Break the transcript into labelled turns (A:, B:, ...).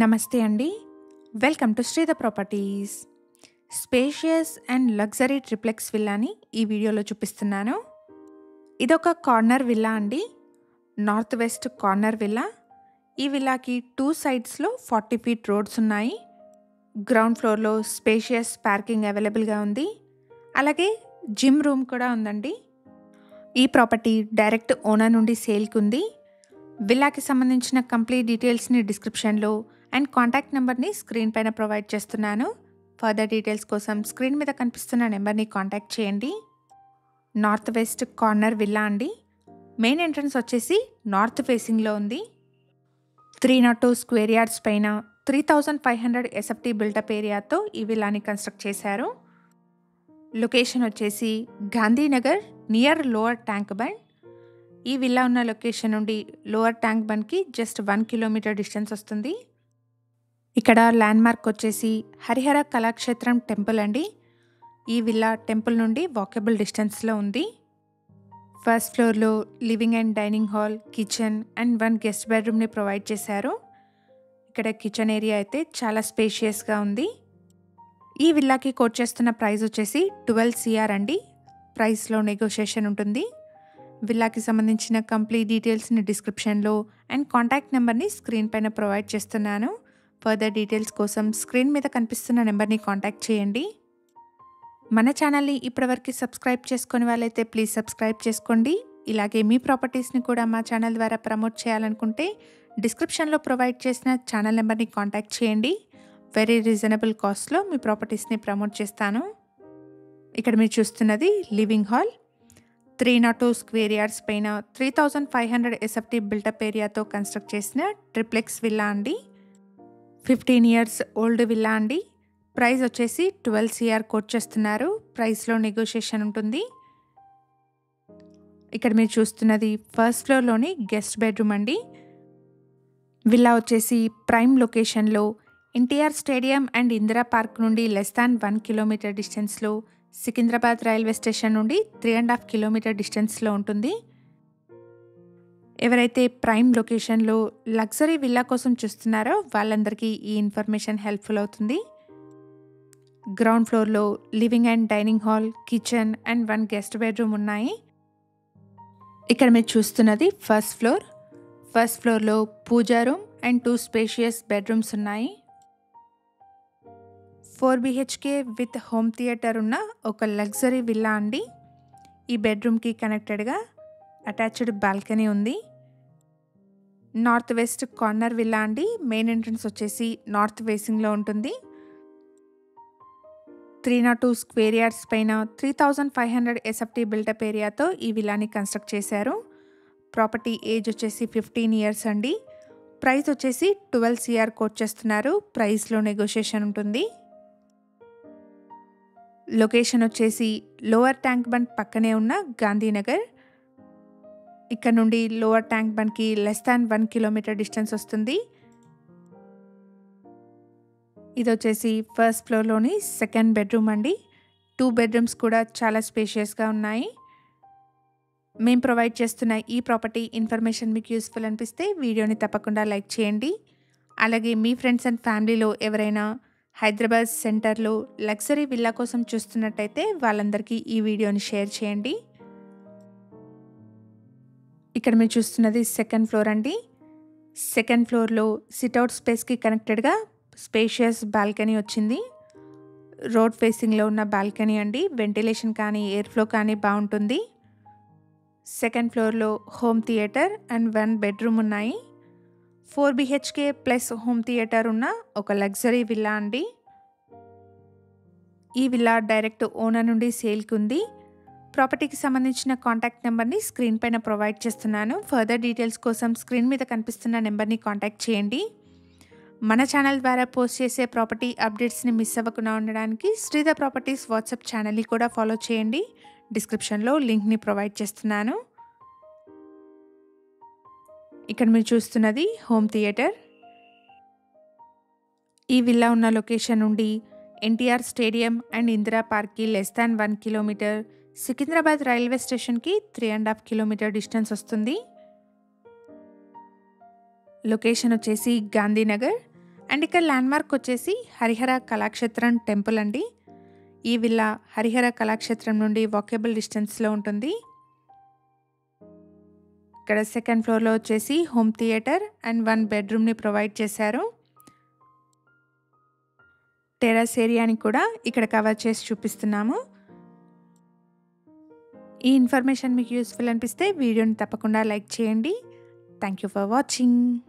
A: నమస్తే అండి. Welcome to Sridha properties. Spacious and luxury triplex విల్లాని ఈ వీడియోలో చూపిస్తున్నాను. ఇదొక కార్నర్ విల్లా అండి. North west corner villa. ఈ విల్లాకి 2 సైడ్స్‌లో 40 ఫీట్ రోడ్స్ ఉన్నాయి. గ్రౌండ్ ఫ్లోర్‌లో స్పేషియస్ పార్కింగ్ అవైలబుల్‌గా ఉంది. అలాగే జిమ్ రూమ్ కూడా ఉందండి. ఈ ప్రాపర్టీ డైరెక్ట్ ఓనర్ నుండి సేల్‌కి ఉంది. విల్లాకి సంబంధించిన కంప్లీట్ డీటెయిల్స్ని డిస్క్రిప్షన్లో అండ్ కాంటాక్ట్ నెంబర్ని స్క్రీన్ పైన ప్రొవైడ్ చేస్తున్నాను. ఫర్దర్ డీటెయిల్స్ కోసం స్క్రీన్ మీద కనిపిస్తున్న నెంబర్ని కాంటాక్ట్ చేయండి. నార్త్ వెస్ట్ కార్నర్ విల్లా అండి. మెయిన్ ఎంట్రన్స్ వచ్చేసి నార్త్ ఫేసింగ్లో ఉంది. 302 స్క్వేర్ యార్డ్స్ పైన 3500 ఎస్ఎఫ్టీ బిల్టప్ ఏరియాతో ఈ విల్లాని కన్స్ట్రక్ట్ చేశారు. లొకేషన్ వచ్చేసి Gandhinagar near lower tank bund. ఈ విల్లా ఉన్న లొకేషన్ నుండి లోవర్ ట్యాంక్ బండ్కి జస్ట్ 1 కిలోమీటర్ డిస్టెన్స్ వస్తుంది. ఇక్కడ ల్యాండ్ మార్క్ వచ్చేసి హరిహర కళాక్షేత్రం టెంపుల్ అండి. ఈ విల్లా టెంపుల్ నుండి వాకబుల్ డిస్టెన్స్లో ఉంది. ఫస్ట్ ఫ్లోర్లో living and dining hall, kitchen and 1 guest బెడ్రూమ్ని ప్రొవైడ్ చేశారు. ఇక్కడ కిచెన్ ఏరియా అయితే చాలా స్పేషియస్గా ఉంది. ఈ విల్లాకి కోట్ చేస్తున్న ప్రైస్ వచ్చేసి 12 CR అండి. ప్రైస్లో నెగోషియేషన్ ఉంటుంది. విల్లాకి సంబంధించిన కంప్లీట్ డీటెయిల్స్ని డిస్క్రిప్షన్లో అండ్ కాంటాక్ట్ నెంబర్ని స్క్రీన్ పైన ప్రొవైడ్ చేస్తున్నాను. ఫర్దర్ డీటెయిల్స్ కోసం స్క్రీన్ మీద కనిపిస్తున్న నెంబర్ని కాంటాక్ట్ చేయండి. మన ఛానల్ని ఇప్పటివరకు సబ్స్క్రైబ్ చేసుకునే వాళ్ళైతే ప్లీజ్ సబ్స్క్రైబ్ చేసుకోండి. ఇలాగే మీ ప్రాపర్టీస్ని కూడా మా ఛానల్ ద్వారా ప్రమోట్ చేయాలనుకుంటే డిస్క్రిప్షన్లో ప్రొవైడ్ చేసిన ఛానల్ నెంబర్ని కాంటాక్ట్ చేయండి. వెరీ రీజనబుల్ కాస్ట్లో మీ ప్రాపర్టీస్ని ప్రమోట్ చేస్తాను. ఇక్కడ మీరు చూస్తున్నది లివింగ్ హాల్. 302 స్క్వేర్ యార్డ్స్ పైన 3500 ఎస్ఎఫ్టీ బిల్టప్ ఏరియాతో కన్స్ట్రక్ట్ చేసిన ట్రిప్లెక్స్ విల్లా అండి. 15 ఇయర్స్ ఓల్డ్ విల్లా అండి. ప్రైస్ వచ్చేసి 12 CR కోట్ చేస్తున్నారు. ప్రైస్లో నెగోషియేషన్ ఉంటుంది. ఇక్కడ మీరు చూస్తున్నది ఫస్ట్ ఫ్లోర్లోని గెస్ట్ బెడ్రూమ్ అండి. విల్లా వచ్చేసి ప్రైమ్ లొకేషన్లో NTR stadium and Indira park నుండి లెస్ దాన్ 1 కిలోమీటర్ డిస్టెన్స్లో, సికింద్రాబాద్ రైల్వే స్టేషన్ నుండి 3.5 కిలోమీటర్ డిస్టెన్స్లో ఉంటుంది. ఎవరైతే ప్రైమ్ లొకేషన్లో లగ్జరీ విల్లా కోసం చూస్తున్నారో వాళ్ళందరికీ ఈ ఇన్ఫర్మేషన్ హెల్ప్ఫుల్ అవుతుంది. గ్రౌండ్ ఫ్లోర్లో living and dining hall, kitchen and 1 guest bedroom ఉన్నాయి. ఇక్కడ మీరు చూస్తున్నది ఫస్ట్ ఫ్లోర్. ఫస్ట్ ఫ్లోర్లో పూజా రూమ్ అండ్ 2 స్పేషియస్ బెడ్రూమ్స్ ఉన్నాయి. 4 BHK విత్ హోమ్ థియేటర్ ఉన్న ఒక లగ్జరీ విల్లా అండి. ఈ బెడ్రూమ్కి కనెక్టెడ్గా అటాచ్డ్ బాల్కనీ ఉంది. నార్త్ వెస్ట్ కార్నర్ విల్లా అండి. మెయిన్ ఎంట్రన్స్ వచ్చేసి నార్త్ ఫేసింగ్లో ఉంటుంది. 302 స్క్వేర్ యార్డ్స్ పైన 3500 ఎస్ఎఫ్టీ బిల్టప్ ఏరియాతో ఈ విల్లాని కన్స్ట్రక్ట్ చేశారు. ప్రాపర్టీ ఏజ్ వచ్చేసి 15 ఇయర్స్ అండి. ప్రైస్ వచ్చేసి 12 CR కోట్ చేస్తున్నారు. ప్రైస్లో నెగోషియేషన్ ఉంటుంది. లొకేషన్ వచ్చేసి లోవర్ ట్యాంక్ బండ్ పక్కనే ఉన్న గాంధీనగర్. ఇక్కడ నుండి లోవర్ ట్యాంక్ బండ్కి లెస్ దాన్ 1 కిలోమీటర్ డిస్టెన్స్ వస్తుంది. ఇది వచ్చేసి ఫస్ట్ ఫ్లోర్లోని సెకండ్ బెడ్రూమ్ అండి. 2 బెడ్రూమ్స్ కూడా చాలా స్పేషియస్గా ఉన్నాయి. మేము ప్రొవైడ్ చేస్తున్న ఈ ప్రాపర్టీ ఇన్ఫర్మేషన్ మీకు యూస్ఫుల్ అనిపిస్తే వీడియోని తప్పకుండా లైక్ చేయండి. అలాగే మీ ఫ్రెండ్స్ అండ్ ఫ్యామిలీలో ఎవరైనా హైదరాబాద్ సెంటర్లో లగ్జరీ విల్లా కోసం చూస్తున్నట్టయితే వాళ్ళందరికీ ఈ వీడియోని షేర్ చేయండి. ఇక్కడ మీరు చూస్తున్నది సెకండ్ ఫ్లోర్ అండి. సెకండ్ ఫ్లోర్లో సిట్అవుట్ స్పేస్కి కనెక్టెడ్గా స్పేషియస్ బాల్కనీ వచ్చింది. రోడ్ ఫేసింగ్లో ఉన్న బాల్కనీ అండి. వెంటిలేషన్ కానీ ఎయిర్ ఫ్లో కానీ బాగుంటుంది. సెకండ్ ఫ్లోర్లో హోమ్ థియేటర్ అండ్ 1 బెడ్రూమ్ ఉన్నాయి. 4 BHK ప్లస్ హోమ్ థియేటర్ ఉన్న ఒక లగ్జరీ విల్లా అండి. ఈ విల్లా డైరెక్ట్ ఓనర్ నుండి సేల్కి ఉంది. ప్రాపర్టీకి సంబంధించిన కాంటాక్ట్ నెంబర్ని స్క్రీన్ పైన ప్రొవైడ్ చేస్తున్నాను. ఫర్దర్ డీటెయిల్స్ కోసం స్క్రీన్ మీద కనిపిస్తున్న నెంబర్ని కాంటాక్ట్ చేయండి. మన ఛానల్ ద్వారా పోస్ట్ చేసే ప్రాపర్టీ అప్డేట్స్ని మిస్ అవ్వకుండా ఉండడానికి శ్రీధ ప్రాపర్టీస్ వాట్సాప్ ఛానల్ని కూడా ఫాలో చేయండి. డిస్క్రిప్షన్లో లింక్ని ప్రొవైడ్ చేస్తున్నాను. ఇక్కడ మీరు చూస్తున్నది హోమ్ థియేటర్. ఈ విల్లా ఉన్న లొకేషన్ నుండి ఎన్టీఆర్ స్టేడియం అండ్ ఇందిరా పార్క్కి less than 1 kilometre, Secunderabad railway స్టేషన్కి 3.5 కిలోమీటర్ డిస్టెన్స్ వస్తుంది. లొకేషన్ వచ్చేసి గాంధీనగర్. అండ్ ఇక్కడ ల్యాండ్‌మార్క్ వచ్చేసి హరిహర కళాక్షేత్రం టెంపుల్ అండి. ఈ విల్లా హరిహర కళాక్షేత్రం నుండి వాకబుల్ డిస్టెన్స్‌లో ఉంటుంది. ఇక్కడ సెకండ్ ఫ్లోర్‌లో వచ్చేసి హోమ్ థియేటర్ అండ్ 1 బెడ్‌రూమ్‌ని ప్రొవైడ్ చేశారు. టెర్రస్ ఏరియాని కూడా ఇక్కడ కవర్ చేసి చూపిస్తున్నాము. ఈ ఇన్ఫర్మేషన్ మీకు యూస్‌ఫుల్ అనిపిస్తే వీడియోని తప్పకుండా లైక్ చేయండి. Thank you for watching.